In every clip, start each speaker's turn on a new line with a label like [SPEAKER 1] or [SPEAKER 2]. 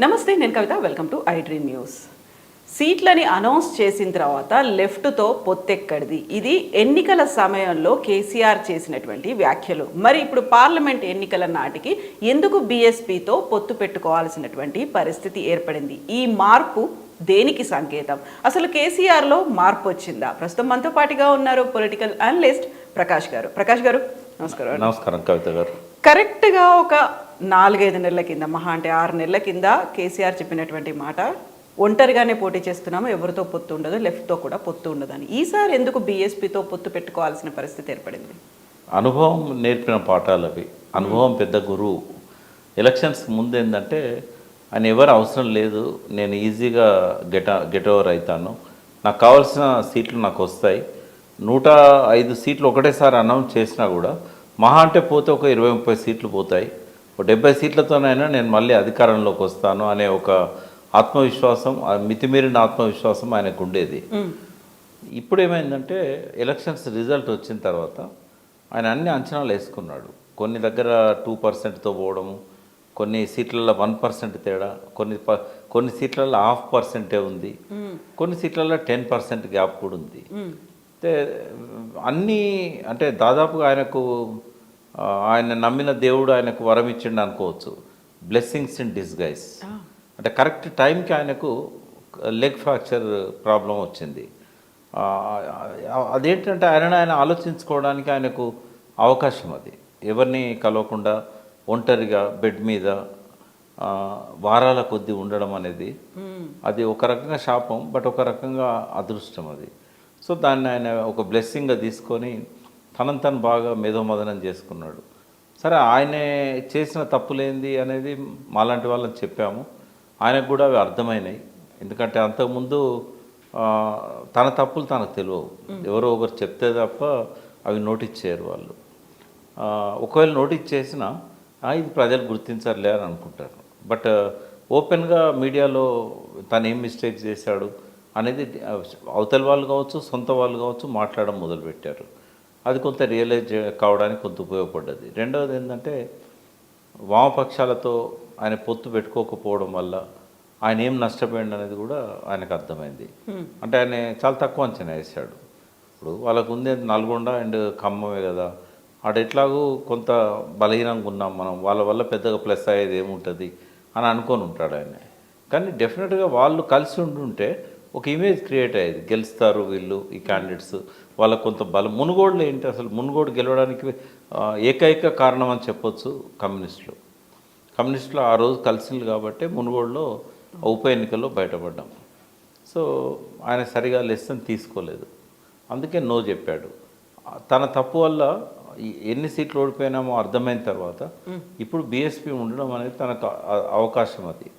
[SPEAKER 1] నమస్తే, నేను Kavitha. Welcome to I Dream News. సీట్లని అనౌన్స్ చేసిన తర్వాత లెఫ్ట్తో పొత్తెక్కడిది, ఇది ఎన్నికల సమయంలో కేసీఆర్ చేసినటువంటి వ్యాఖ్యలు. మరి ఇప్పుడు పార్లమెంట్ ఎన్నికల నాటికి ఎందుకు బీఎస్పీతో పొత్తు పెట్టుకోవాల్సినటువంటి పరిస్థితి ఏర్పడింది? ఈ మార్పు దేనికి సంకేతం? అసలు కేసీఆర్లో మార్పు వచ్చిందా? ప్రస్తుతం మనతో పాటుగా ఉన్నారు పొలిటికల్ అనలిస్ట్ ప్రకాష్ గారు. ప్రకాష్ గారు, నమస్కారం.
[SPEAKER 2] నమస్కారం కవిత గారు.
[SPEAKER 1] కరెక్ట్గా ఒక 4-5 నెలల కింద, మహా అంటే 6 నెలల కింద కేసీఆర్ చెప్పినటువంటి మాట, ఒంటరిగానే పోటీ చేస్తున్నాము, ఎవరితో పొత్తు ఉండదు, లెఫ్ట్తో కూడా పొత్తు ఉండదని. ఈసారి ఎందుకు బీఎస్పీతో పొత్తు పెట్టుకోవాల్సిన పరిస్థితి ఏర్పడింది?
[SPEAKER 2] అనుభవం నేర్పిన పాఠాలు అవి. అనుభవం పెద్ద గురువు. ఎలక్షన్స్ ముందు ఏంటంటే ఆయన ఎవరు అవసరం లేదు, నేను ఈజీగా గెట్ ఓవర్ అవుతాను, నాకు కావాల్సిన సీట్లు నాకు వస్తాయి, 105 సీట్లు ఒకటేసారి అనౌన్స్ చేసినా కూడా మహా అంటే పోతే ఒక 20-30 సీట్లు పోతాయి, ఒక 70 సీట్లతోనైనా నేను మళ్ళీ అధికారంలోకి వస్తాను అనే ఒక ఆత్మవిశ్వాసం, మితిమీరిన ఆత్మవిశ్వాసం ఆయనకు ఉండేది. ఇప్పుడు ఏమైందంటే ఎలక్షన్స్ రిజల్ట్ వచ్చిన తర్వాత ఆయన అన్ని అంచనాలు వేసుకున్నాడు. కొన్ని దగ్గర 2%తో పోవడము, కొన్ని సీట్లలో 1% తేడా, కొన్ని సీట్లలో 0.5% ఉంది, కొన్ని సీట్లలో 10% గ్యాప్ కూడా ఉంది. అయితే అన్నీ అంటే దాదాపుగా ఆయన నమ్మిన దేవుడు ఆయనకు వరం ఇచ్చిండు అనుకోవచ్చు. Blessings in disguise. అంటే కరెక్ట్ టైంకి ఆయనకు లెగ్ ఫ్రాక్చర్ ప్రాబ్లం వచ్చింది. అదేంటంటే ఆయన ఆలోచించుకోవడానికి ఆయనకు అవకాశం, అది ఎవరిని కలవకుండా ఒంటరిగా బెడ్ మీద వారాల కొద్దీ ఉండడం అనేది అది ఒక రకంగా శాపం, బట్ ఒక రకంగా అదృష్టం అది. సో దాన్ని ఆయన ఒక బ్లెస్సింగ్గా తీసుకొని తను బాగా మేధోమదనం చేసుకున్నాడు. సరే, ఆయనే చేసిన తప్పులేంది అనేది మాలాంటి వాళ్ళని చెప్పాము, ఆయనకు కూడా అవి అర్థమైనాయి. ఎందుకంటే అంతకుముందు తన తప్పులు తనకు తెలియవు, ఎవరో ఒకరు చెప్తే తప్ప అవి నోటీస్ చేయరు వాళ్ళు. ఒకవేళ నోటీస్ చేసినా ఇది ప్రజలు గుర్తించరులే అని అనుకుంటారు. బట్ ఓపెన్గా మీడియాలో తను ఏం మిస్టేక్ చేశాడు అనేది అవతల వాళ్ళు కావచ్చు, సొంత వాళ్ళు కావచ్చు, మాట్లాడడం మొదలుపెట్టారు. అది కొంత రియలైజ్ కావడానికి కొంత ఉపయోగపడ్డది. రెండవది ఏంటంటే వామపక్షాలతో ఆయన పొత్తు పెట్టుకోకపోవడం వల్ల ఆయన ఏం నష్టపోయింది అనేది కూడా ఆయనకు అర్థమైంది. అంటే ఆయన చాలా తక్కువ అంచనా వేశాడు. ఇప్పుడు వాళ్ళకు ఉంది నల్గొండ అండ్ ఖమ్మమే కదా, ఆడ ఎట్లాగూ కొంత బలహీనంగా ఉన్నాం మనం, వాళ్ళ వల్ల పెద్దగా ప్లస్ అయ్యేది ఏముంటుంది అని అనుకొని ఉంటాడు ఆయన. కానీ డెఫినెట్గా వాళ్ళు కలిసి ఉంటుంటే ఒక ఇమేజ్ క్రియేట్ అయ్యేది, గెలుస్తారు వీళ్ళు ఈ క్యాండిడేట్స్, వాళ్ళకు కొంత బలం. మునుగోడులో ఏంటి అసలు, మునుగోడు గెలవడానికి ఏకైక కారణం అని చెప్పొచ్చు కమ్యూనిస్టులు ఆ రోజు కలిసింది కాబట్టి మునుగోడులో ఉప ఎన్నికల్లో బయటపడ్డాం. సో ఆయన సరిగా లెసన్ తీసుకోలేదు, అందుకే నో చెప్పాడు. తన తప్పు వల్ల ఎన్ని సీట్లు ఓడిపోయినామో అర్థమైన తర్వాత ఇప్పుడు బీఎస్పీ ఉండడం అనేది తనకు అవకాశం. అది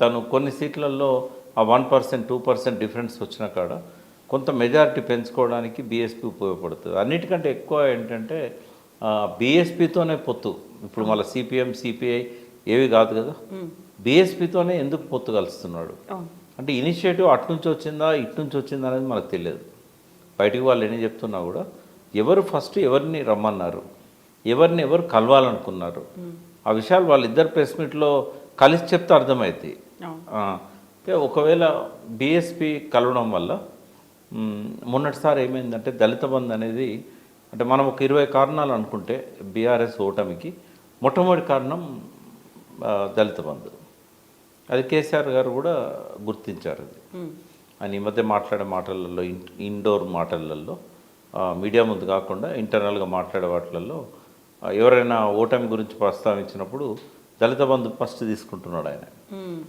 [SPEAKER 2] తను కొన్ని సీట్లలో ఆ 1%, 2% డిఫరెన్స్ వచ్చిన కాడ కొంత మెజారిటీ పెంచుకోవడానికి బీఎస్పీ ఉపయోగపడుతుంది. అన్నిటికంటే ఎక్కువ ఏంటంటే బీఎస్పీతోనే పొత్తు. ఇప్పుడు మళ్ళీ సిపిఎం, సిపిఐ ఏవి కాదు కదా, బీఎస్పీతోనే ఎందుకు పొత్తు కలుస్తున్నాడు అంటే ఇనిషియేటివ్ అట్నుంచి వచ్చిందా ఇట్నుంచి వచ్చిందా అనేది మనకు తెలియదు. బయటికి వాళ్ళు ఎన్ని చెప్తున్నా కూడా ఎవరు ఫస్ట్ ఎవరిని రమ్మన్నారు, ఎవరు కలవాలనుకున్నారు, ఆ విషయాలు వాళ్ళిద్దరు ప్రెస్ మీట్లో కలిసి చెప్తే అర్థమవుతాయి. ఒకవేళ బీఎస్పీ కలవడం వల్ల మొన్నటిసారి ఏమైందంటే దళిత బంధు అనేది, అంటే మనం ఒక 20 కారణాలు అనుకుంటే బీఆర్ఎస్ ఓటమికి మొట్టమొదటి కారణం దళిత బంధు. అది కేసీఆర్ గారు కూడా గుర్తించారు. అది ఆయన ఈ మధ్య మాట్లాడే మాటలలో, ఇండోర్ మాటలలో, మీడియా ముందు కాకుండా ఇంటర్నల్గా మాట్లాడే వాటిలలో ఎవరైనా ఓటమి గురించి ప్రస్తావించినప్పుడు దళిత బంధు ఫస్ట్ తీసుకుంటున్నాడు ఆయన.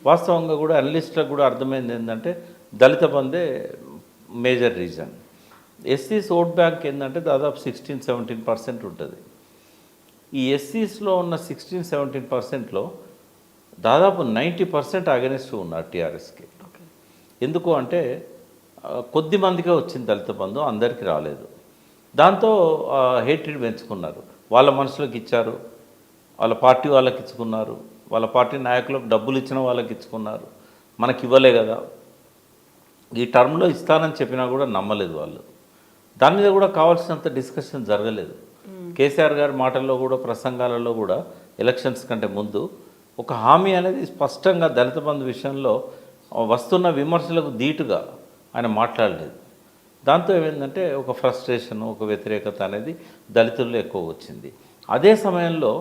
[SPEAKER 2] వాస్తవంగా కూడా అనలిస్టులకు కూడా అర్థమైంది ఏంటంటే దళిత బంధే మేజర్ రీజన్. ఎస్సీస్ ఓట్ బ్యాంక్ ఏంటంటే దాదాపు 16-17% ఉంటుంది. ఈ ఎస్సీస్లో ఉన్న 16-17%లో దాదాపు 90% అగెనిస్ట్ ఉన్నారు టీఆర్ఎస్కి. ఎందుకు అంటే కొద్ది మందికే వచ్చింది దళిత బంధు, అందరికీ రాలేదు. దాంతో హేట్రెడ్ పెంచుకున్నారు, వాళ్ళ మనుషులకు ఇచ్చారు, వాళ్ళ పార్టీ వాళ్ళకి ఇచ్చుకున్నారు, వాళ్ళ పార్టీ నాయకులకు డబ్బులు ఇచ్చిన వాళ్ళకి ఇచ్చుకున్నారు, మనకి ఇవ్వలే కదా, ఈ టర్మ్లో ఇస్తానని చెప్పినా కూడా నమ్మలేదు వాళ్ళు. దాని మీద కూడా కావాల్సినంత డిస్కషన్ జరగలేదు. కేసీఆర్ గారి మాటల్లో కూడా ప్రసంగాలలో కూడా ఎలక్షన్స్ కంటే ముందు ఒక హామీ అనేది స్పష్టంగా దళిత బంధు విషయంలో వస్తున్న విమర్శలకు ధీటుగా ఆయన మాట్లాడలేదు. దాంతో ఏమైందంటే ఒక ఫ్రస్ట్రేషన్, ఒక వ్యతిరేకత అనేది దళితుల్లో ఎక్కువ వచ్చింది. అదే సమయంలో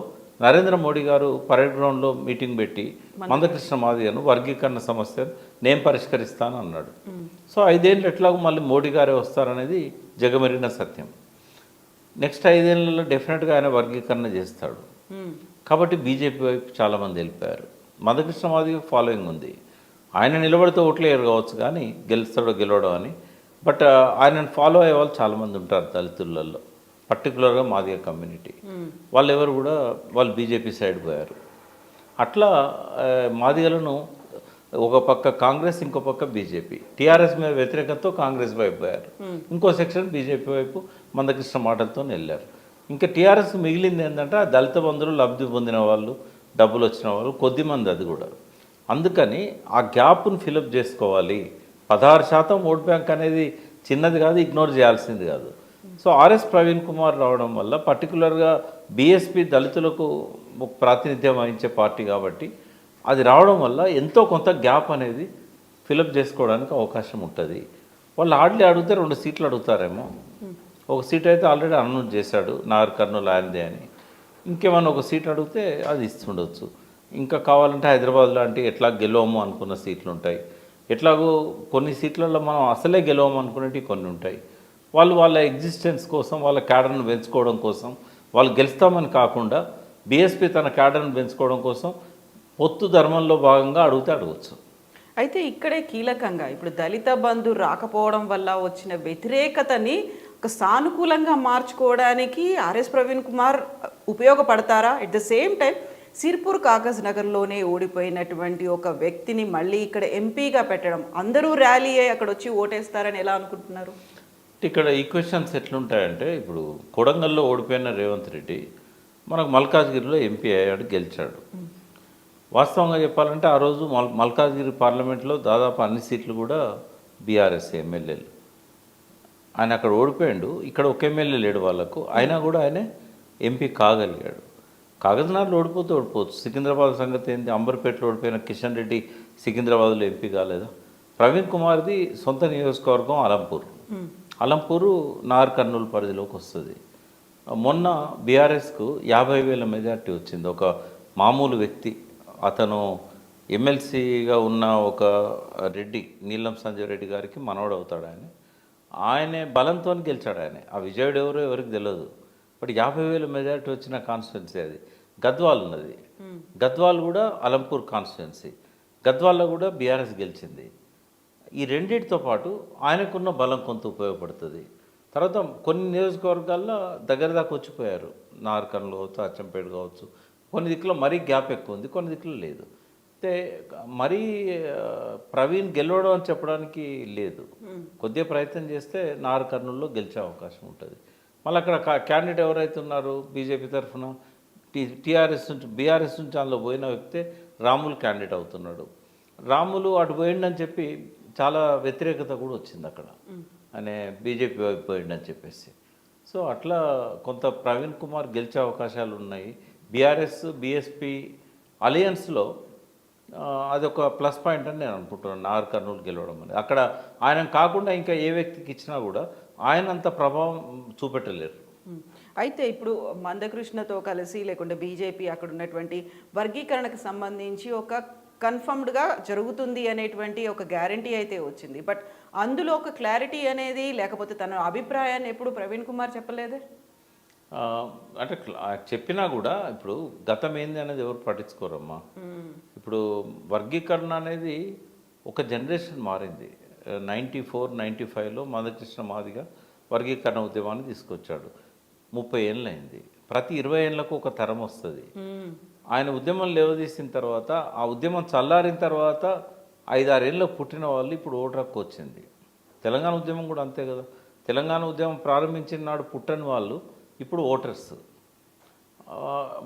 [SPEAKER 2] నరేంద్ర మోడీ గారు పరేడ్ గ్రౌండ్లో మీటింగ్ పెట్టి మందకృష్ణ మాదిగను వర్గీకరణ సమస్యను నేను పరిష్కరిస్తాను అన్నాడు. సో 5 ఏళ్ళు ఎట్లాగో మళ్ళీ మోడీ గారే వస్తారనేది జగమెరిగిన సత్యం. నెక్స్ట్ 5 ఏళ్ళలో డెఫినెట్గా ఆయన వర్గీకరణ చేస్తాడు. కాబట్టి బీజేపీ వైపు చాలామంది వెళ్ళిపోయారు. మందకృష్ణ మాదిగ ఫాలోయింగ్ ఉంది. ఆయన నిలబడితే ఓట్లు వేయరు కావచ్చు కానీ గెలుస్తాడో గెలవడో అని. బట్ ఆయనను ఫాలో అయ్యే వాళ్ళు చాలామంది ఉంటారు దళితులలో, పర్టికులర్గా మాదిగ కమ్యూనిటీ. వాళ్ళు ఎవరు కూడా వాళ్ళు బీజేపీ సైడ్ పోయారు. అట్లా మాదిగలను ఒక పక్క కాంగ్రెస్, ఇంకో పక్క బీజేపీ. టీఆర్ఎస్ మీద వ్యతిరేకతతో కాంగ్రెస్ వైపు పోయారు. ఇంకో సెక్షన్ బీజేపీ వైపు మందకృష్ణ మాటలతో వెళ్ళారు. ఇంకా టీఆర్ఎస్ మిగిలింది ఏంటంటే ఆ దళిత బంధువులు లబ్ధి పొందిన వాళ్ళు, డబ్బులు వచ్చిన వాళ్ళు కొద్దిమంది, అది కూడా. అందుకని ఆ గ్యాప్ను ఫిలప్ చేసుకోవాలి. 16% ఓట్ బ్యాంక్ అనేది చిన్నది కాదు, ఇగ్నోర్ చేయాల్సింది కాదు. సో ఆర్ఎస్ ప్రవీణ్ కుమార్ రావడం వల్ల, పర్టికులర్గా బీఎస్పీ దళితులకు ప్రాతినిధ్యం వహించే పార్టీ కాబట్టి అది రావడం వల్ల ఎంతో కొంత గ్యాప్ అనేది ఫిలప్ చేసుకోవడానికి అవకాశం ఉంటుంది. వాళ్ళు హార్డ్లీ అడిగితే 2 సీట్లు అడుగుతారేమో. ఒక సీట్ అయితే ఆల్రెడీ అనౌన్స్ చేశాడు, నాగర్ కర్నూలు ఆయనదే అని. ఇంకేమన్నా ఒక సీట్ అడిగితే అది ఇస్తుండొచ్చు. ఇంకా కావాలంటే హైదరాబాద్ లాంటి ఎట్లా గెలవము అనుకున్న సీట్లు ఉంటాయి. ఎట్లాగో కొన్ని సీట్లలో మనం అసలే గెలవము అనుకునేవి కొన్ని ఉంటాయి. వాళ్ళు వాళ్ళ ఎగ్జిస్టెన్స్ కోసం, వాళ్ళ క్యాడర్ను పెంచుకోవడం కోసం, వాళ్ళు గెలుస్తామని కాకుండా బీఎస్పీ తన క్యాడర్ను పెంచుకోవడం కోసం పొత్తు ధర్మంలో భాగంగా అడిగితే అడగచ్చు.
[SPEAKER 1] అయితే ఇక్కడే కీలకంగా ఇప్పుడు దళిత బంధు రాకపోవడం వల్ల వచ్చిన వ్యతిరేకతని ఒక సానుకూలంగా మార్చుకోవడానికి ఆర్ఎస్ ప్రవీణ్ కుమార్ ఉపయోగపడతారా? At the same time Sirpur కాగజ్ నగర్లోనే ఓడిపోయినటువంటి ఒక వ్యక్తిని మళ్ళీ ఇక్కడ ఎంపీగా పెట్టడం, అందరూ ర్యాలీ అయ్యి అక్కడ వచ్చి ఓటేస్తారని ఎలా అనుకుంటున్నారు?
[SPEAKER 2] ఇక్కడ ఈక్వెషన్స్ ఎట్లుంటాయంటే, ఇప్పుడు కొడంగల్లో ఓడిపోయిన రేవంత్ రెడ్డి మనకు మల్కాజ్గిరిలో ఎంపీ అయ్యాడు, గెలిచాడు. వాస్తవంగా చెప్పాలంటే ఆ రోజు మల్కాజ్గిరి పార్లమెంట్లో దాదాపు అన్ని సీట్లు కూడా బీఆర్ఎస్ ఎమ్మెల్యేలు. ఆయన అక్కడ ఓడిపోయాడు. ఇక్కడ ఒక ఎమ్మెల్యే లేడు వాళ్ళకు, అయినా కూడా ఆయన ఎంపీ కాగలిగాడు. కాగజ్నగర్లో ఓడిపోవచ్చు. సికింద్రాబాద్ సంగతి ఏంటి? అంబర్పేటలో ఓడిపోయిన కిషన్ రెడ్డి సికింద్రాబాద్లో ఎంపీ కాలేదా? ప్రవీణ్ కుమార్ది సొంత నియోజకవర్గం అలంపూరు నాగర్ కర్నూలు పరిధిలోకి వస్తుంది. మొన్న బీఆర్ఎస్కు 50,000 మెజార్టీ వచ్చింది. ఒక మామూలు వ్యక్తి, అతను ఎమ్మెల్సీగా ఉన్న ఒక రెడ్డి, నీలం సంజయ్ రెడ్డి గారికి మనవడు అవుతాడు. ఆయనే బలంతో గెలిచాడు. ఆ విజయుడు ఎవరో ఎవరికి తెలియదు. బట్ 50,000 మెజారిటీ వచ్చిన కాన్స్టిట్యున్సీ అది. గద్వాల్ ఉన్నది, గద్వాల్ కూడా అలంపూర్ కాన్స్టిట్యున్సీ. గద్వాల్లో కూడా బీఆర్ఎస్ గెలిచింది. ఈ రెండింటితో పాటు ఆయనకున్న బలం కొంత ఉపయోగపడుతుంది. తర్వాత కొన్ని నియోజకవర్గాల్లో దగ్గర దాకా వచ్చిపోయారు. నార్కన్లో కావచ్చు, అచ్చంపేట కావచ్చు. కొన్ని దిక్కులో మరీ గ్యాప్ ఎక్కువ ఉంది, కొన్ని దిక్కులో లేదు. అయితే మరీ ప్రవీణ్ గెలవడం అని చెప్పడానికి లేదు. కొద్దిగా ప్రయత్నం చేస్తే నాగర్ కర్నూలులో గెలిచే అవకాశం ఉంటుంది. మళ్ళీ అక్కడ క్యాండిడేట్ ఎవరైతే ఉన్నారో బీజేపీ తరఫున టీఆర్ఎస్ నుంచి బీఆర్ఎస్ నుంచి అందులో పోయిన వ్యక్తే రాములు క్యాండిడేట్ అవుతున్నాడు. రాములు అటు పోయిండని చెప్పి చాలా వ్యతిరేకత కూడా వచ్చింది అక్కడ, అనే బీజేపీ వైపు పోయిండని చెప్పేసి. సో అట్లా కొంత ప్రవీణ్ కుమార్ గెలిచే అవకాశాలు ఉన్నాయి. బీఆర్ఎస్ బీఎస్పీ అలయన్స్లో అదొక ప్లస్ పాయింట్ అని నేను అనుకుంటున్నాను, నాగర్ కర్నూలు గెలవడం అనేది. అక్కడ ఆయన కాకుండా ఇంకా ఏ వ్యక్తికి ఇచ్చినా కూడా ఆయన అంత ప్రభావం చూపెట్టలేరు.
[SPEAKER 1] అయితే ఇప్పుడు మందకృష్ణతో కలిసి లేకుంటే బీజేపీ అక్కడ ఉన్నటువంటి వర్గీకరణకు సంబంధించి ఒక కన్ఫర్మ్డ్గా జరుగుతుంది అనేటువంటి ఒక గ్యారంటీ అయితే వచ్చింది. బట్ అందులో ఒక క్లారిటీ అనేది లేకపోతే తన అభిప్రాయాన్ని ఎప్పుడు ప్రవీణ్ కుమార్ చెప్పలేదే.
[SPEAKER 2] అంటే చెప్పినా కూడా ఇప్పుడు గతం ఏంది అనేది ఎవరు పట్టించుకోరమ్మా. ఇప్పుడు వర్గీకరణ అనేది ఒక జనరేషన్ మారింది. 94, 95లో మందకృష్ణ మాదిగ వర్గీకరణ ఉద్యమాన్ని తీసుకొచ్చాడు. 30 ఏళ్ళు అయింది. ప్రతి 20 ఏళ్ళకు ఒక తరం వస్తుంది. ఆయన ఉద్యమం లేవదీసిన తర్వాత, ఆ ఉద్యమం చల్లారిన తర్వాత 5-6 ఏళ్ళకు పుట్టిన వాళ్ళు ఇప్పుడు ఓటు హక్కు వచ్చింది. తెలంగాణ ఉద్యమం కూడా అంతే కదా. తెలంగాణ ఉద్యమం ప్రారంభించిన నాడు పుట్టని వాళ్ళు ఇప్పుడు ఓటర్స్.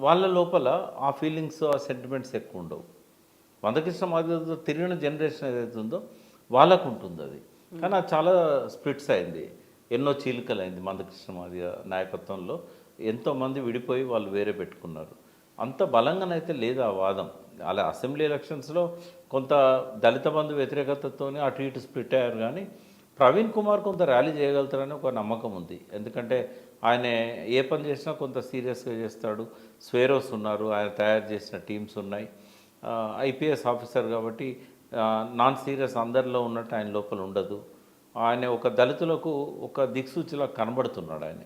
[SPEAKER 2] వాళ్ళ లోపల ఆ ఫీలింగ్స్, ఆ సెంటిమెంట్స్ ఎక్కువ ఉండవు. మందకృష్ణ మాదిగతో తిరిగిన జనరేషన్ ఏదైతే ఉందో వాళ్ళకు ఉంటుంది అది. కానీ అది చాలా స్ప్లిట్స్ అయింది, ఎన్నో చీలికలు అయింది మందకృష్ణ మాదిగ నాయకత్వంలో. ఎంతోమంది విడిపోయి వాళ్ళు వేరే పెట్టుకున్నారు. అంత బలంగానైతే లేదు ఆ వాదం. అలా అసెంబ్లీ ఎలక్షన్స్లో కొంత దళిత బంధు వ్యతిరేకతతో అటు ఇటు స్ప్లిట్ అయ్యారు, కానీ ప్రవీణ్ కుమార్ కొంత ర్యాలీ చేయగలుగుతారని ఒక నమ్మకం ఉంది. ఎందుకంటే ఆయన ఏ పని చేసినా కొంత సీరియస్గా చేస్తాడు. స్వేరోస్ ఉన్నారు, ఆయన తయారు చేసిన టీమ్స్ ఉన్నాయి. ఐపీఎస్ ఆఫీసర్ కాబట్టి నాన్ సీరియస్ అందరిలో ఉన్నట్టు ఆయన లోపల ఉండదు. ఆయన ఒక దళితులకు ఒక దిక్సూచిలా కనబడుతున్నాడు. ఆయన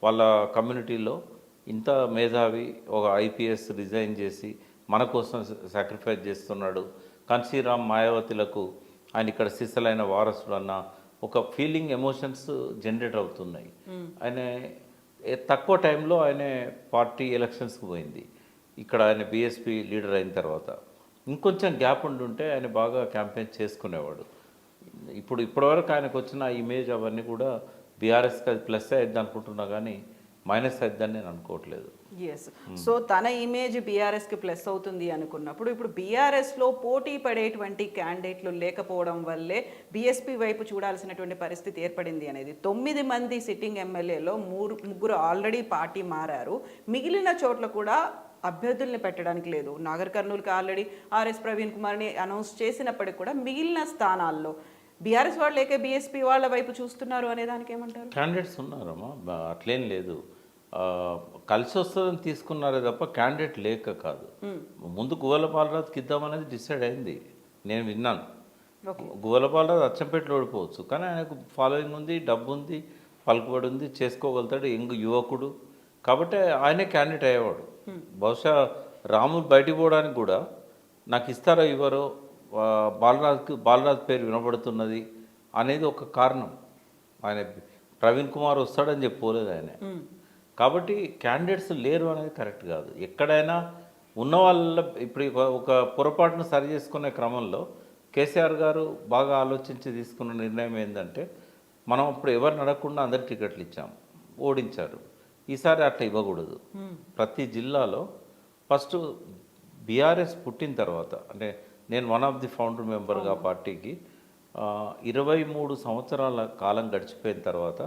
[SPEAKER 2] వాళ్ళ కమ్యూనిటీలో ఇంత మేధావి, ఒక ఐపీఎస్ రిజైన్ చేసి మన కోసం సాక్రిఫైస్ చేస్తున్నాడు. కన్సీరామ్ మాయావతిలకు ఆయన ఇక్కడ సిసలైన వారసుడు అన్న ఒక ఫీలింగ్, ఎమోషన్స్ జనరేట్ అవుతున్నాయి. ఆయన తక్కువ టైంలో ఆయన పార్టీ ఎలక్షన్స్కి పోయింది. ఇక్కడ ఆయన బీఎస్పీ లీడర్ అయిన తర్వాత ఇంకొంచెం గ్యాప్ ఉండుంటే ఆయన బాగా క్యాంపెయిన్ చేసుకునేవాడు. ఇప్పటివరకు ఆయనకు వచ్చిన ఇమేజ్ అవన్నీ కూడా బీఆర్ఎస్కి అది ప్లస్ అయ్యిద్ది అనుకుంటున్నా, కానీ మైనస్ అయిద్దని నేను అనుకోవట్లేదు.
[SPEAKER 1] ఎస్. సో తన ఇమేజ్ బీఆర్ఎస్కి ప్లస్ అవుతుంది అనుకున్నప్పుడు ఇప్పుడు బీఆర్ఎస్లో పోటీ పడేటువంటి క్యాండిడేట్లు లేకపోవడం వల్లే బీఎస్పీ వైపు చూడాల్సినటువంటి పరిస్థితి ఏర్పడింది అనేది. 9 మంది సిట్టింగ్ ఎమ్మెల్యేలో ముగ్గురు ఆల్రెడీ పార్టీ మారారు. మిగిలిన చోట్ల కూడా అభ్యర్థుల్ని పెట్టడానికి లేదు. నాగర్ కర్నూలుకి ఆల్రెడీ ఆర్ఎస్ ప్రవీణ్ కుమార్ని అనౌన్స్ చేసినప్పటికి కూడా మిగిలిన స్థానాల్లో బీఆర్ఎస్ వాళ్ళు లేక బీఎస్పీ వాళ్ళ వైపు చూస్తున్నారు అనే దానికి ఏమంటారు?
[SPEAKER 2] క్యాండిడేట్స్ ఉన్నారమ్మా, అట్లేం లేదు. కలిసి వస్తుందని తీసుకున్నారే తప్ప క్యాండిడేట్ లేక కాదు. ముందు గువ్వల బాలరాజుకి ఇద్దామనేది డిసైడ్ అయింది, నేను విన్నాను. గువ్వల బాలరాజు అచ్చంపేటలో ఓడిపోవచ్చు, కానీ ఆయనకు ఫాలోయింగ్ ఉంది, డబ్బు ఉంది, పలుకుబడి ఉంది, చేసుకోగలుగుతాడు, యంగ్ యువకుడు. కాబట్టి ఆయనే క్యాండిడేట్ అయ్యేవాడు. బహుశా రాములు బయటికి పోవడానికి కూడా నాకు ఇస్తారో ఇవ్వరో, బాలరాజు పేరు వినబడుతున్నది అనేది ఒక కారణం. ఆయన ప్రవీణ్ కుమార్ వస్తాడని చెప్పుకోలేదు ఆయన. కాబట్టి క్యాండిడేట్స్ లేరు అనేది కరెక్ట్ కాదు. ఎక్కడైనా ఉన్న వాళ్ళ ఇప్పుడు ఒక పొరపాటును సరి చేసుకునే క్రమంలో కేసీఆర్ గారు బాగా ఆలోచించి తీసుకున్న నిర్ణయం ఏంటంటే, మనం అప్పుడు ఎవరిని అడగకుండా అందరికి టికెట్లు ఇచ్చాం, ఓడించారు. ఈసారి అట్లా ఇవ్వకూడదు. ప్రతి జిల్లాలో ఫస్ట్ బీఆర్ఎస్ పుట్టిన తర్వాత, అంటే నేను వన్ ఆఫ్ ది ఫౌండర్ మెంబర్గా పార్టీకి 23 సంవత్సరాల కాలం గడిచిపోయిన తర్వాత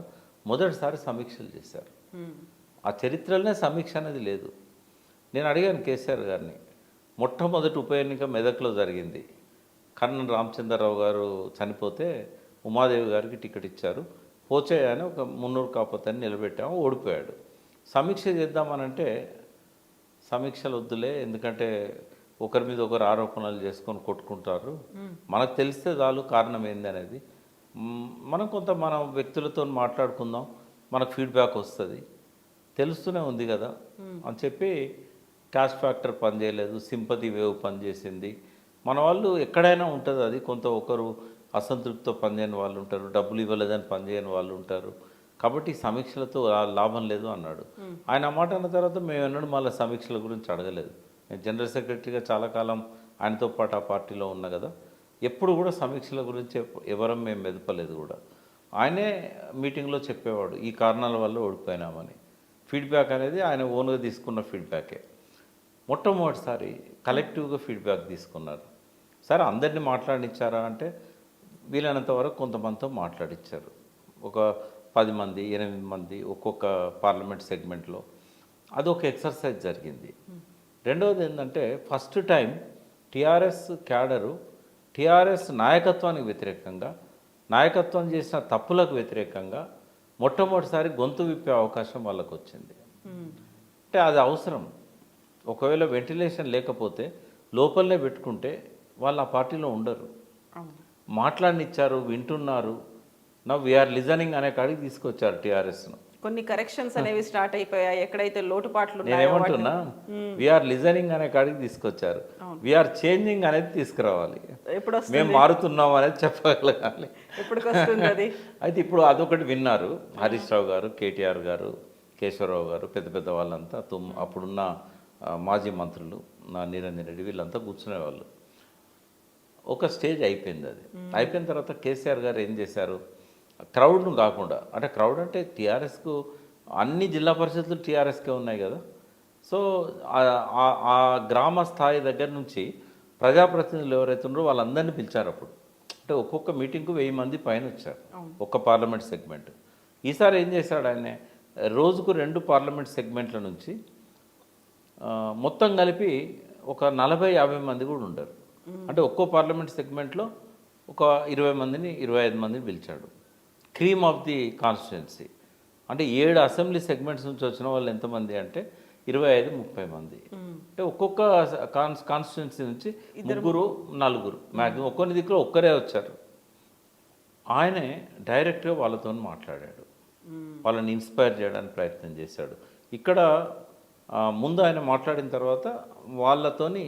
[SPEAKER 2] మొదటిసారి సమీక్షలు చేశారు. ఆ చరిత్రలోనే సమీక్ష అనేది లేదు. నేను అడిగాను కేసీఆర్ గారిని, మొట్టమొదటి ఉప ఎన్నిక మెదక్లో జరిగింది. కర్నల్ రామచంద్రరావు గారు చనిపోతే ఉమాదేవి గారికి టికెట్ ఇచ్చారు. పోచయ్య అని ఒక మున్నూరు కాకపోతే నిలబెట్టాము, ఓడిపోయాడు. సమీక్ష చేద్దామనంటే సమీక్షలు వద్దులే, ఎందుకంటే ఒకరి మీద ఒకరు ఆరోపణలు చేసుకొని కొట్టుకుంటారు, మనకు తెలిస్తే చాలు కారణం ఏంది అనేది. మనం కొంత మన వ్యక్తులతో మాట్లాడుకుందాం, మనకు ఫీడ్బ్యాక్ వస్తుంది, తెలుస్తూనే ఉంది కదా అని చెప్పి క్యాష్ ఫ్యాక్టర్ పనిచేయలేదు, సింపతి వేవ్ పనిచేసింది. మన వాళ్ళు ఎక్కడైనా ఉంటుంది అది, కొంత ఒకరు అసంతృప్తితో పనిచేయని వాళ్ళు ఉంటారు, డబ్బులు ఇవ్వలేదని పనిచేయని వాళ్ళు ఉంటారు. కాబట్టి సమీక్షలతో లాభం లేదు అన్నాడు. ఆయన మాట అన్న తర్వాత మేము ఎన్నడూ మళ్ళీ సమీక్షల గురించి అడగలేదు. నేను జనరల్ సెక్రటరీగా చాలా కాలం ఆయనతో పాటు ఆ పార్టీలో ఉన్నా కదా, ఎప్పుడు కూడా సమీక్షల గురించి ఎవరం మేము మెదపలేదు కూడా. ఆయనే మీటింగ్లో చెప్పేవాడు ఈ కారణాల వల్ల ఓడిపోయినామని. ఫీడ్బ్యాక్ అనేది ఆయన ఓన్గా తీసుకున్న ఫీడ్బ్యాకే. మొట్టమొదటిసారి కలెక్టివ్గా ఫీడ్బ్యాక్ తీసుకున్నారు. సరే అందరినీ మాట్లాడించారా అంటే వీలైనంత వరకు కొంతమందితో మాట్లాడించారు. ఒక 10 మంది 8 మంది ఒక్కొక్క పార్లమెంట్ సెగ్మెంట్లో. అదొక ఎక్సర్సైజ్ జరిగింది. రెండవది ఏంటంటే first time TRS cadre TRS నాయకత్వానికి వ్యతిరేకంగా, నాయకత్వం చేసిన తప్పులకు వ్యతిరేకంగా మొట్టమొదటిసారి గొంతు విప్పే అవకాశం వాళ్ళకు వచ్చింది. అంటే అది అవసరం. ఒకవేళ వెంటిలేషన్ లేకపోతే లోపలనే పెట్టుకుంటే వాళ్ళు ఆ పార్టీలో ఉండరు. మాట్లాడినిచ్చారు, వింటున్నారు. నవ్ వీఆర్ లిజనింగ్ అనే కాడికి తీసుకొచ్చారు టీఆర్ఎస్ను.
[SPEAKER 1] కొన్ని కరెక్షన్స్ అనేవి స్టార్ట్ అయిపోయాయి. ఎక్కడైతే లోటుపాట్లు
[SPEAKER 2] నేనేమంటున్నా, వీఆర్ లిజనింగ్ అనే కాడికి తీసుకొచ్చారు. వీఆర్ చేంజింగ్ అనేది తీసుకురావాలి. మేము మారుతున్నాం అనేది చెప్పగలగాలి. అయితే ఇప్పుడు అదొకటి విన్నారు. హరీష్ రావు గారు, కేటీఆర్ గారు, కేశవరావు గారు, పెద్ద పెద్ద వాళ్ళంతా అప్పుడున్న మాజీ మంత్రులు, నా నిరంజన్ రెడ్డి, వీళ్ళంతా కూర్చునేవాళ్ళు. ఒక స్టేజ్ అయిపోయింది. అది అయిపోయిన తర్వాత కేసీఆర్ గారు ఏం చేశారు, క్రౌడ్ను కాకుండా, అంటే క్రౌడ్ అంటే టీఆర్ఎస్కు అన్ని జిల్లా పరిషత్లు టీఆర్ఎస్కే ఉన్నాయి కదా. సో ఆ గ్రామ స్థాయి దగ్గర నుంచి ప్రజాప్రతినిధులు ఎవరైతే ఉన్నారో వాళ్ళందరినీ పిలిచారు. అప్పుడు అంటే ఒక్కొక్క మీటింగ్కు 1000 మంది పైన వచ్చారు, ఒక్క పార్లమెంట్ సెగ్మెంట్. ఈసారి ఏం చేశాడు ఆయన, రోజుకు 2 పార్లమెంట్ సెగ్మెంట్ల నుంచి మొత్తం కలిపి ఒక 40-50 మంది కూడా ఉండరు. అంటే ఒక్కో పార్లమెంట్ సెగ్మెంట్లో ఒక 20 మందిని 25 మందిని పిలిచాడు. Cream of the constituency. అంటే 7 అసెంబ్లీ సెగ్మెంట్స్ నుంచి వచ్చిన వాళ్ళు ఎంతమంది అంటే 25-30 మంది. అంటే ఒక్కొక్క కాన్స్టిట్యున్సీ నుంచి 3-4 మ్యాక్సిమం. ఒక్కొన్ని దిక్కులో ఒక్కరే వచ్చారు. ఆయనే డైరెక్ట్గా వాళ్ళతో మాట్లాడాడు, వాళ్ళని ఇన్స్పైర్ చేయడానికి ప్రయత్నం చేశాడు. ఇక్కడ ముందు ఆయన మాట్లాడిన తర్వాత వాళ్ళతోని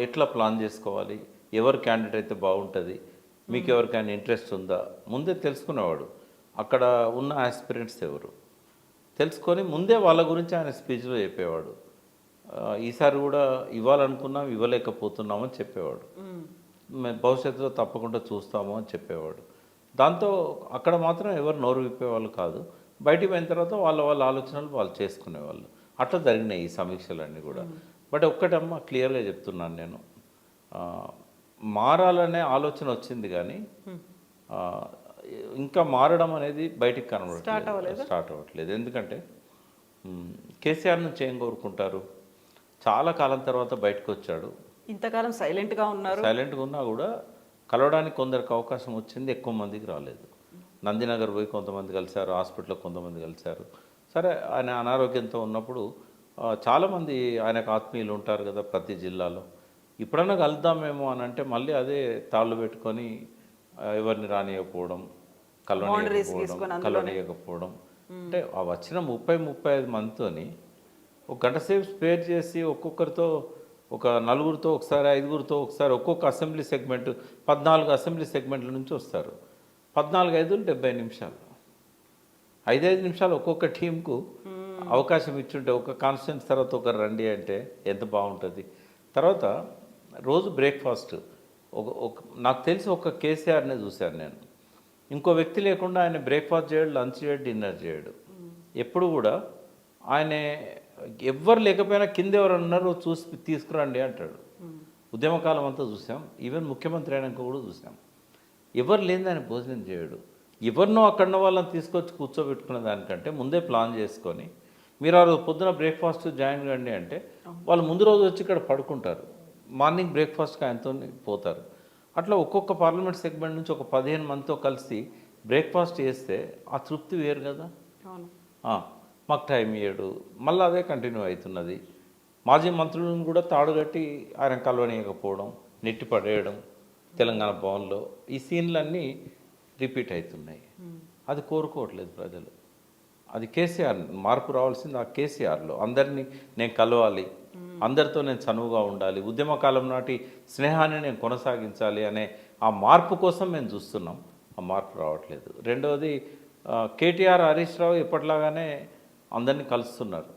[SPEAKER 2] ఎట్లా ప్లాన్ చేసుకోవాలి, ఎవరు క్యాండిడేట్ అయితే బాగుంటుంది, మీకు ఎవరికైనా ఇంట్రెస్ట్ ఉందా ముందే తెలుసుకునేవాడు. అక్కడ ఉన్న ఆస్పిరెంట్స్ ఎవరు తెలుసుకొని ముందే వాళ్ళ గురించి ఆయన స్పీచ్లో చెప్పేవాడు. ఈసారి కూడా ఇవ్వాలనుకున్నాం, ఇవ్వలేకపోతున్నామని చెప్పేవాడు. మేము భవిష్యత్తులో తప్పకుండా చూస్తాము అని చెప్పేవాడు. దాంతో అక్కడ మాత్రం ఎవరు నోరు విప్పేవాళ్ళు కాదు. బయటికి పోయిన తర్వాత వాళ్ళ ఆలోచనలు వాళ్ళు చేసుకునేవాళ్ళు. అట్లా జరిగినాయి ఈ సమీక్షలన్నీ కూడా. బట్ ఒక్కటమ్మ క్లియర్గా చెప్తున్నాను నేను, మారాలనే ఆలోచన వచ్చింది కానీ ఇంకా మారడం అనేది బయటికి కనబడట్లేదు, స్టార్ట్ అవ్వట్లేదు. ఎందుకంటే కేసీఆర్ నుంచి ఏం కోరుకుంటారు? చాలా కాలం తర్వాత బయటకు వచ్చాడు.
[SPEAKER 1] ఇంతకాలం సైలెంట్గా ఉన్నారు.
[SPEAKER 2] సైలెంట్గా ఉన్నా కూడా కలవడానికి కొందరికి అవకాశం వచ్చింది, ఎక్కువ మందికి రాలేదు. నందినగర్ పోయి కొంతమంది కలిశారు, హాస్పిటల్లో కొంతమంది కలిశారు. సరే, ఆయన అనారోగ్యంతో ఉన్నప్పుడు చాలామంది ఆయనకు ఆత్మీయులు ఉంటారు కదా ప్రతి జిల్లాలో. ఇప్పుడన్నా కలుద్దామేమో అని అంటే మళ్ళీ అదే తాళ్ళు పెట్టుకొని ఎవరిని రానియకపోవడం, కలవనీయకపోవడం. అంటే ఆ వచ్చిన 30-35 మందితోని ఒక గంట సేపు స్పేర్ చేసి ఒక్కొక్కరితో ఒక 4గురితో ఒకసారి, 5గురితో ఒకసారి, ఒక్కొక్క అసెంబ్లీ సెగ్మెంట్ 14 అసెంబ్లీ సెగ్మెంట్ల నుంచి వస్తారు. 14-5 70 నిమిషాలు, 5-5 నిమిషాలు ఒక్కొక్క టీంకు అవకాశం ఇచ్చుంటే ఒక కాన్స్టిట్యూన్స్ తర్వాత ఒకరు రండి అంటే ఎంత బాగుంటుంది. తర్వాత రోజు బ్రేక్ఫాస్ట్ నాకు తెలిసి ఒక కేసీఆర్నే చూశాను నేను. ఇంకో వ్యక్తి లేకుండా ఆయన బ్రేక్ఫాస్ట్ చేయడు, లంచ్ చేయడు, డిన్నర్ చేయడు. ఎప్పుడు కూడా ఆయన ఎవ్వరు లేకపోయినా కింద ఎవరు ఉన్నారో చూసి తీసుకురండి అంటాడు. ఉద్యమకాలం అంతా చూసాం, ఈవెన్ ముఖ్యమంత్రి అయినాక కూడా చూసాం. ఎవరు లేని ఆయన భోజనం చేయడు. ఎవరినో అక్కడున్న వాళ్ళని తీసుకొచ్చి కూర్చోబెట్టుకునే దానికంటే ముందే ప్లాన్ చేసుకొని మీరు ఆ రోజు పొద్దున బ్రేక్ఫాస్ట్ జాయిన్ కండి అంటే వాళ్ళు ముందు రోజు వచ్చి ఇక్కడ పడుకుంటారు, మార్నింగ్ బ్రేక్ఫాస్ట్కి ఆయనతో పోతారు. అట్లా ఒక్కొక్క పార్లమెంట్ సెగ్మెంట్ నుంచి ఒక 15 మందితో కలిసి బ్రేక్ఫాస్ట్ చేస్తే ఆ తృప్తి వేరు కదా. మాకు టైం ఇయ్యడు, మళ్ళీ అదే కంటిన్యూ అవుతున్నది. మాజీ మంత్రులను కూడా తాడుగట్టి ఆయన కలవనీయకపోవడం, నెట్టి పడేయడం తెలంగాణ భవన్లో, ఈ సీన్లన్నీ రిపీట్ అవుతున్నాయి. అది కోరుకోవట్లేదు ప్రజలు. అది కేసీఆర్ మార్పు రావాల్సింది. ఆ కేసీఆర్లో అందరినీ నేను కలవాలి, అందరితో నేను చనువుగా ఉండాలి, ఉద్యమకాలం నాటి స్నేహాన్ని నేను కొనసాగించాలి అనే ఆ మార్పు కోసం మేము చూస్తున్నాం. ఆ మార్పు రావట్లేదు. రెండవది, కేటీఆర్, హరీష్ రావు ఎప్పటిలాగానే అందరినీ కలుస్తున్నారు.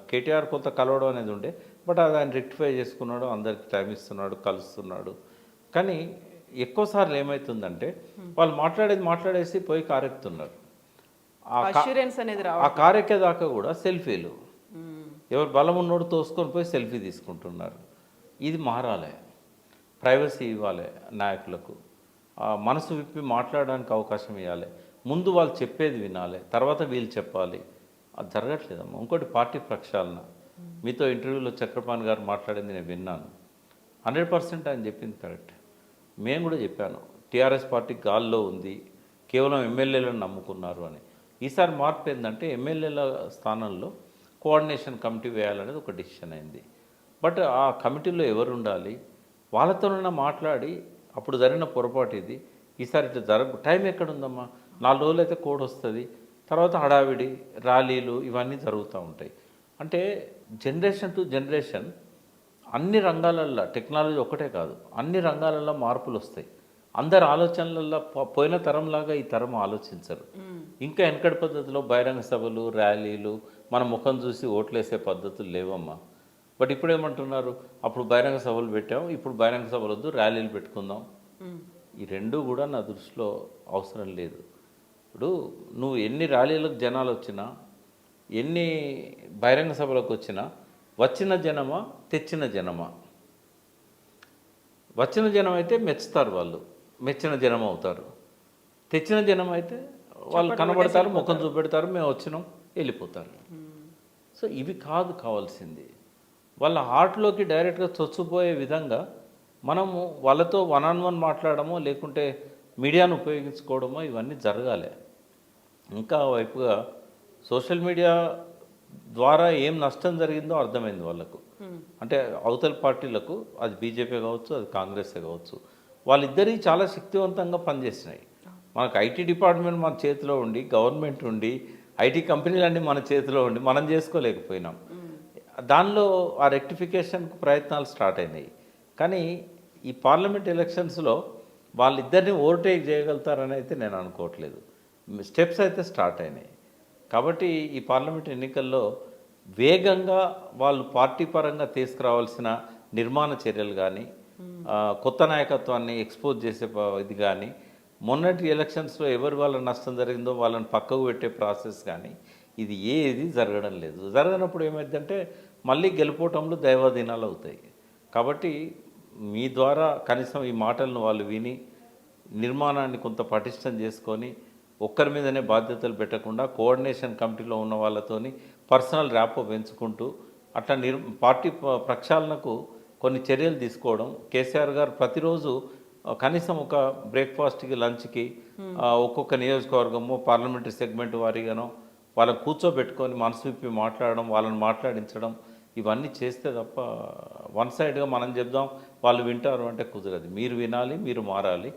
[SPEAKER 2] కేటీఆర్ కొంత కలవడం అనేది ఉండే, బట్ అది ఆయన రెక్టిఫై చేసుకున్నాడు, అందరికి టైం ఇస్తున్నాడు, కలుస్తున్నాడు. కానీ ఎక్కువసార్లు ఏమవుతుందంటే వాళ్ళు మాట్లాడేసి పోయి కారెక్కుతున్నారు. ఆ కారెక్కేదాకా కూడా సెల్ఫీలు, ఎవరు బలం ఉన్నోడు తోసుకొని పోయి సెల్ఫీ తీసుకుంటున్నారు. ఇది మారాలి, ప్రైవసీ ఇవ్వాలి నాయకులకు, మనసు విప్పి మాట్లాడడానికి అవకాశం ఇవ్వాలి. ముందు వాళ్ళు చెప్పేది వినాలి, తర్వాత వీళ్ళు చెప్పాలి. అది జరగట్లేదమ్మా. ఇంకోటి, పార్టీ ప్రక్షాళన. మీతో ఇంటర్వ్యూలో చక్రపాణి గారు మాట్లాడింది నేను విన్నాను. 100% ఆయన చెప్పింది కరెక్ట్. మేము కూడా చెప్పాను, టీఆర్ఎస్ పార్టీ గాల్లో ఉంది, కేవలం ఎమ్మెల్యేలను నమ్ముకున్నారు అని. ఈసారి మార్పు ఏంటంటే ఎమ్మెల్యేల స్థానంలో కోఆర్డినేషన్ కమిటీ వేయాలనేది ఒక డిసిషన్ అయింది. బట్ ఆ కమిటీలో ఎవరు ఉండాలి, వాళ్ళతోనైనా మాట్లాడి, అప్పుడు జరిగిన పొరపాటు ఇది, ఈసారి ఇట్లా టైం ఎక్కడుందమ్మా? 4 రోజులు అయితే కోడ్ వస్తుంది, తర్వాత హడావిడి ర్యాలీలు ఇవన్నీ జరుగుతూ ఉంటాయి. అంటే జనరేషన్ టు జనరేషన్ అన్ని రంగాలల్లో, టెక్నాలజీ ఒకటే కాదు, అన్ని రంగాలలో మార్పులు వస్తాయి. అందరు ఆలోచనలలో పోయిన తరంలాగా ఈ తరం ఆలోచించరు. ఇంకా వెనకటి పద్ధతిలో బహిరంగ సభలు, ర్యాలీలు, మన ముఖం చూసి ఓట్లేసే పద్ధతులు లేవమ్మా. బట్ ఇప్పుడు ఏమంటున్నారు, అప్పుడు బహిరంగ సభలు పెట్టాం, ఇప్పుడు బహిరంగ సభలు వద్దు, ర్యాలీలు పెట్టుకుందాం. ఈ రెండూ కూడా నా దృష్టిలో అవసరం లేదు. ఇప్పుడు నువ్వు ఎన్ని ర్యాలీలకు జనాలు వచ్చినా, ఎన్ని బహిరంగ సభలకు వచ్చినా, వచ్చిన జనమా తెచ్చిన జనమా? వచ్చిన జనం అయితే మెచ్చుతారు, వాళ్ళు మెచ్చిన జనం అవుతారు. తెచ్చిన జనం అయితే వాళ్ళు కనబడతారు, ముఖం చూపెడతారు, మేము వచ్చినాం, వెళ్ళిపోతారు. సో ఇవి కాదు కావాల్సింది. వాళ్ళ హార్ట్లోకి డైరెక్ట్గా చొచ్చుపోయే విధంగా మనము వాళ్ళతో వన్ ఆన్ వన్ మాట్లాడమో లేకుంటే మీడియాను ఉపయోగించుకోవడమో ఇవన్నీ జరగాలి. ఇంకా వైపుగా సోషల్ మీడియా ద్వారా ఏం నష్టం జరిగిందో అర్థమైంది వాళ్ళకు. అంటే అవతల పార్టీలకు, అది బీజేపీ కావచ్చు, అది కాంగ్రెసే కావచ్చు, వాళ్ళిద్దరి చాలా శక్తివంతంగా పనిచేసినాయి. మనకు ఐటీ డిపార్ట్మెంట్ మన చేతిలో ఉండి, గవర్నమెంట్ ఉండి, ఐటీ కంపెనీలన్నీ మన చేతిలో ఉండి మనం చేసుకోలేకపోయినాం. దానిలో ఆ రెక్టిఫికేషన్కు ప్రయత్నాలు స్టార్ట్ అయినాయి. కానీ ఈ పార్లమెంట్ ఎలక్షన్స్లో వాళ్ళిద్దరిని ఓవర్టేక్ చేయగలుగుతారని అయితే నేను అనుకోవట్లేదు. స్టెప్స్ అయితే స్టార్ట్ అయినాయి. కాబట్టి ఈ పార్లమెంట్ ఎన్నికల్లో వేగంగా వాళ్ళు పార్టీ పరంగా తీసుకురావాల్సిన నిర్మాణ చర్యలు కానీ, కొత్త నాయకత్వాన్ని ఎక్స్పోజ్ చేసే ఇది కానీ, మొన్నటి ఎలక్షన్స్లో ఎవరి వల్ల నష్టం జరిగిందో వాళ్ళని పక్కకు పెట్టే ప్రాసెస్ కానీ, ఇది ఏది జరగడం లేదు. జరగనప్పుడు ఏమైందంటే మళ్ళీ గెలుపోవటంలో దైవాధీనాలు అవుతాయి. కాబట్టి మీ ద్వారా కనీసం ఈ మాటలను వాళ్ళు విని నిర్మాణాన్ని కొంత పటిష్టం చేసుకొని, ఒక్కరి మీదనే బాధ్యతలు పెట్టకుండా కోఆర్డినేషన్ కమిటీలో ఉన్న వాళ్ళతోని పర్సనల్ ర్యాపో పెంచుకుంటూ అట్లా పార్టీ ప్రక్షాళనకు కొన్ని చర్యలు తీసుకోవడం. కేసీఆర్ గారు ప్రతిరోజు కనీసం ఒక బ్రేక్ఫాస్ట్కి, లంచ్కి ఒక్కొక్క నియోజకవర్గము పార్లమెంటరీ సెగ్మెంట్ వారీగానో వాళ్ళని కూర్చోబెట్టుకొని మనసు విప్పి మాట్లాడడం, వాళ్ళని మాట్లాడించడం, ఇవన్నీ చేస్తే తప్ప వన్ సైడ్గా మనం చెప్దాం వాళ్ళు వింటారు అంటే కుదరదు. మీరు వినాలి, మీరు మారాలి.